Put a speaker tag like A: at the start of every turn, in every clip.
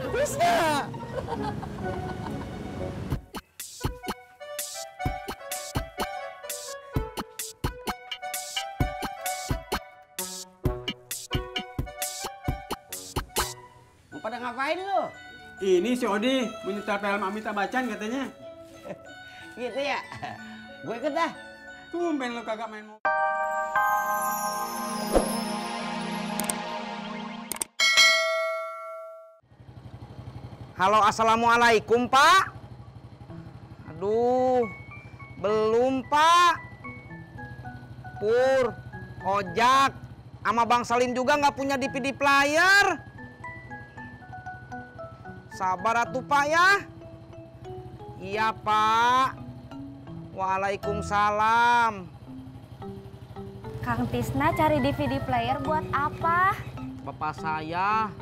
A: Bisa.
B: Mau pada ngapain lu?
C: Ini si Odi menyetel film Amitabh Bachchan katanya.
B: Gitu ya? Gue ikut dah.
C: Tumben lu kagak main mau.
A: Halo, assalamualaikum Pak. Aduh, belum Pak. Pur, Ojak, sama Bang Salim juga nggak punya DVD player. Sabar atuh Pak ya. Iya Pak. Waalaikumsalam.
D: Kang Tisna cari DVD player buat apa?
A: Bapak saya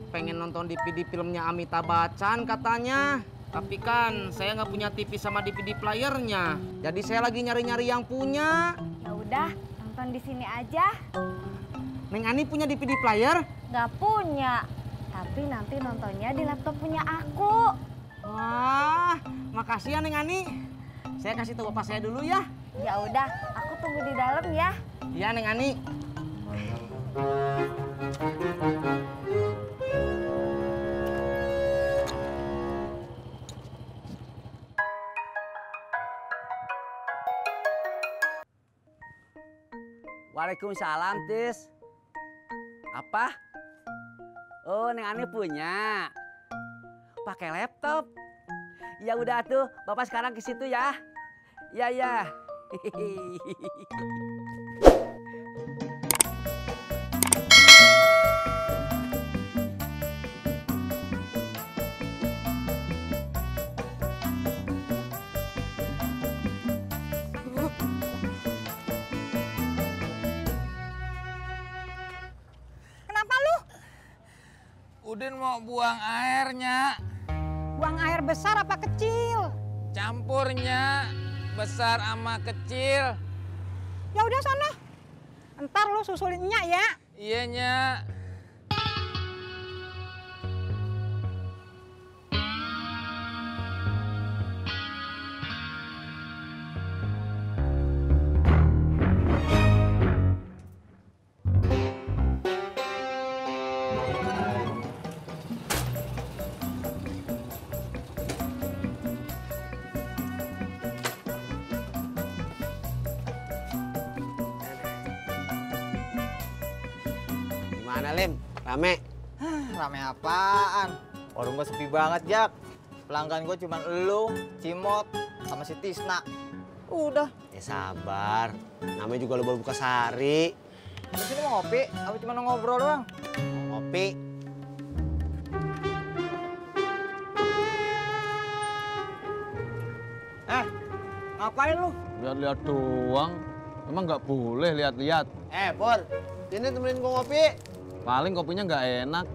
A: pengen nonton DVD filmnya Amitabh Bachchan katanya. Tapi kan saya nggak punya TV sama DVD playernya. Jadi saya lagi nyari-nyari yang punya.
D: Ya udah, nonton di sini aja.
A: Neng Ani punya DVD player?
D: Gak punya. Tapi nanti nontonnya di laptop punya aku.
A: Wah, makasih ya Neng Ani. Saya kasih tahu bapak saya dulu ya.
D: Ya udah, aku tunggu di dalam ya.
A: Iya Neng Ani.
B: Waalaikumsalam, Tis. Apa? Oh, Neng Ani punya. Pakai laptop. Ya udah tuh, Bapak sekarang ke situ ya. Ya ya.
E: Kenapa lu?
F: Udin mau buang airnya.
E: Buang air besar apa kecil?
F: Campurnya besar sama kecil.
E: Ya udah sana. Ntar lu susulin Nyak ya.
F: Iya, Nyak.
B: Gimana, Lim? Rame?
G: Rame apaan? Warung gua sepi banget, Jak. Pelanggan gua cuma elu, Cimot, sama si Tisna. Udah.
B: Ya sabar. Namanya juga lu baru buka sehari.
G: Di sini mau ngopi, apa cuma ngobrol doang?
B: Mau ngopi.
G: Ngapain lu?
H: Lihat-lihat doang. Emang nggak boleh lihat-lihat.
B: Pur. Sini temenin gua ngopi.
H: Paling kopinya nggak enak.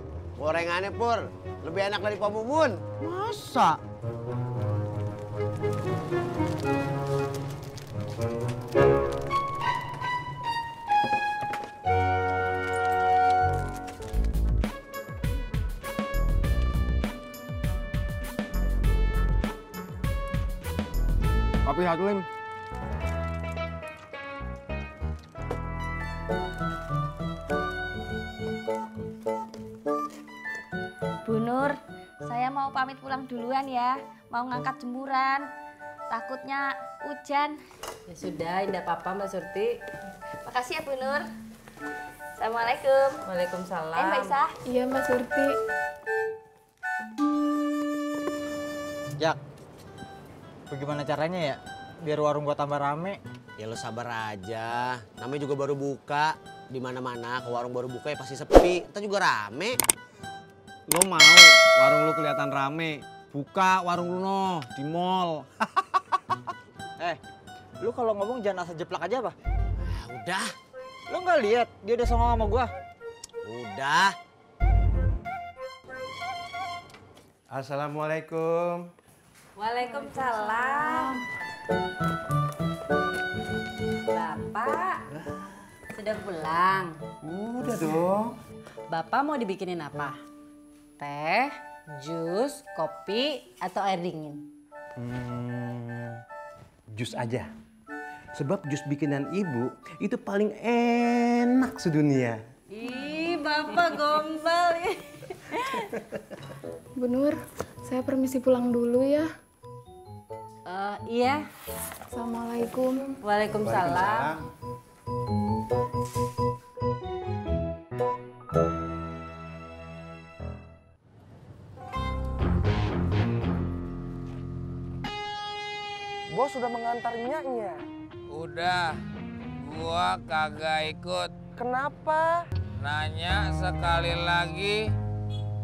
B: Gorengannya, Pur. Lebih enak dari Pak Mumun.
H: Masa? Kopi satu, Lim.
D: Bu Nur, saya mau pamit pulang duluan ya. Mau ngangkat jemuran. Takutnya hujan.
I: Ya sudah, tidak apa-apa Mbak Surti.
D: Makasih ya Bu Nur. Assalamualaikum.
I: Waalaikumsalam.
D: Mbak Isah.
I: Iya Mbak Surti.
G: Jak, bagaimana caranya ya biar warung gua tambah rame?
B: Ya lo sabar aja. Namanya juga baru buka. Di mana-mana ke warung baru buka ya pasti sepi. Ntar juga rame.
H: Lo mau warung lu kelihatan rame, buka warung lu no di mall.
G: Lu kalau ngomong jangan asal jeplak aja apa?
B: Udah.
G: Lu nggak lihat dia udah songong sama gua?
B: Udah.
C: Assalamualaikum.
I: Waalaikumsalam. Bapak, sudah pulang?
C: Udah dong.
I: Bapak mau dibikinin apa? Teh, jus, kopi, atau air dingin?
J: Jus aja. Sebab jus bikinan ibu itu paling enak sedunia.
I: Ih, Bapak gombal.
K: Bu Nur, saya permisi pulang dulu ya.
I: Iya.
K: Assalamualaikum.
I: Waalaikumsalam.
L: Bos sudah mengantar nyaknya.
F: Udah, gua kagak ikut.
L: Kenapa?
F: Nanya sekali lagi,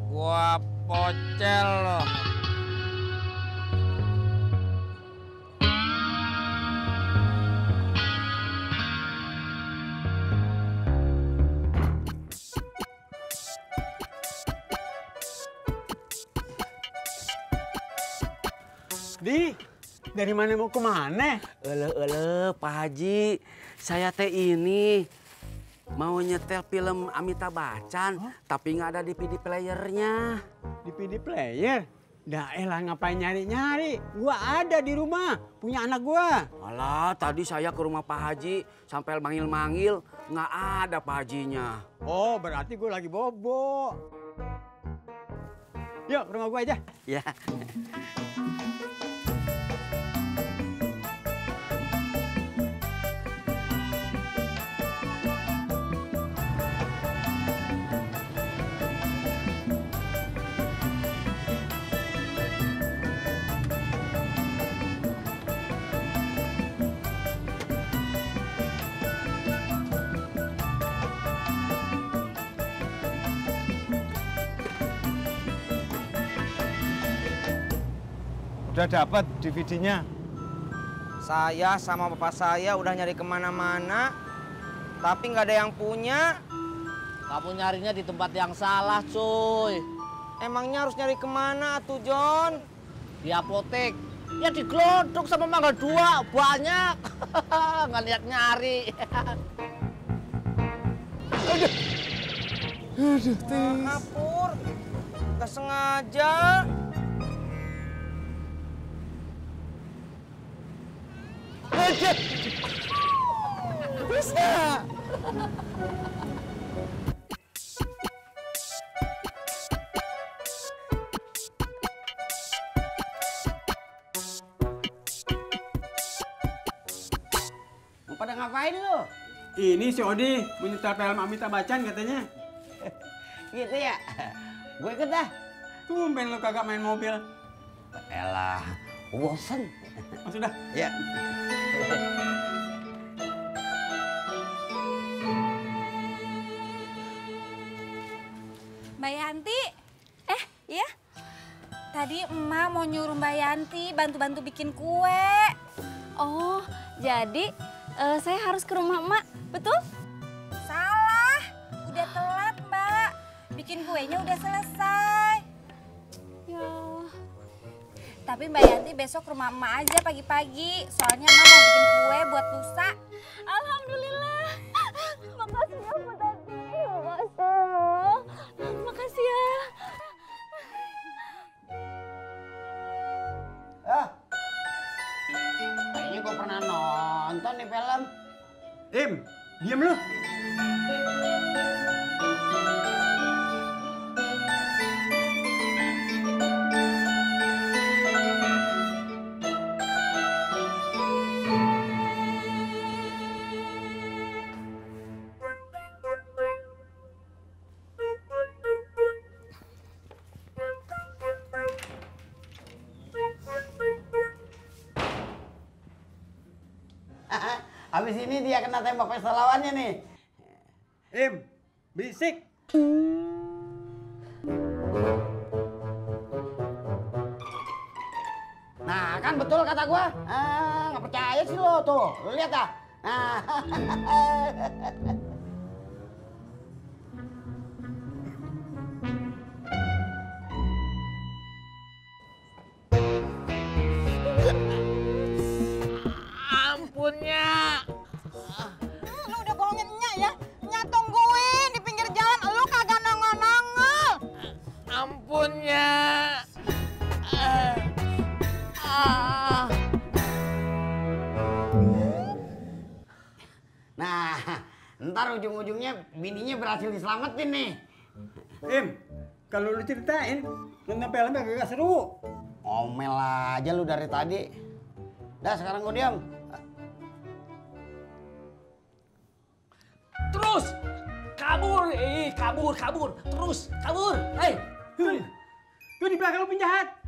F: gua pocel loh.
C: Di, dari mana mau kemana?
B: Pak Haji, saya teh ini mau nyetel film Amitabh Bachchan, tapi nggak ada DVD playernya.
C: DVD player? Dah elah ngapain nyari-nyari? Gua ada di rumah, punya anak gua.
B: Alah, tadi saya ke rumah Pak Haji, sampai manggil-manggil, nggak ada Pak Hajinya.
C: Oh, berarti gua lagi bobo. Yuk, ke rumah gua aja.
B: Ya.
H: Udah dapat DVD-nya.
A: Saya sama bapak saya udah nyari kemana-mana, tapi nggak ada yang punya.
M: Kamu nyarinya di tempat yang salah, cuy.
A: Emangnya harus nyari kemana tuh, John?
M: Di apotek. Ya di Glodok sama Mangga 2, banyak. Nggak lihat nyari.
H: Aduh,
A: Maaf, Pur. Nggak sengaja.
H: Bisa.
B: Pada ngapain lu?
C: Ini si Odi mau nyetel film Amitabh Bachchan katanya.
B: Gitu ya? Gue ikut dah.
C: Tumben lu kagak main mobil.
B: Elah, bosen.
C: Oh, sudah.
B: Ya.
D: Mbak Yanti, iya? Tadi emak mau nyuruh Mbak Yanti bantu-bantu bikin kue. Oh, jadi saya harus ke rumah emak, betul? Salah, udah telat Mbak. Bikin kuenya udah selesai. Ya. Tapi Mbak Yanti besok ke rumah emak aja pagi-pagi. Soalnya emak mau bikin kue buat lusa. Alhamdulillah. Makasih ya Bu Tati. Makasih ya.
B: Kayaknya gue pernah nonton nih film.
C: Diam lu.
B: Habis ini dia kena tembak pesta lawannya nih.
C: Berisik.
B: Nah, kan betul kata gua. Nggak percaya sih lo tuh. Lo lihat dah.
F: Ampunnya.
E: Lu udah bohongin Nya ya? Nya tungguin di pinggir jalan, lu kagak nongol
F: nyak.
N: Nah, ntar ujung-ujungnya bininya berhasil diselamatin nih.
C: Im, kalau lu ceritain, nonton filmnya gak seru.
N: Omel aja lu dari tadi. Dah sekarang gue diam.
B: Terus kabur, kabur, terus kabur. Hei,
C: Tuh di belakang lu penjahat.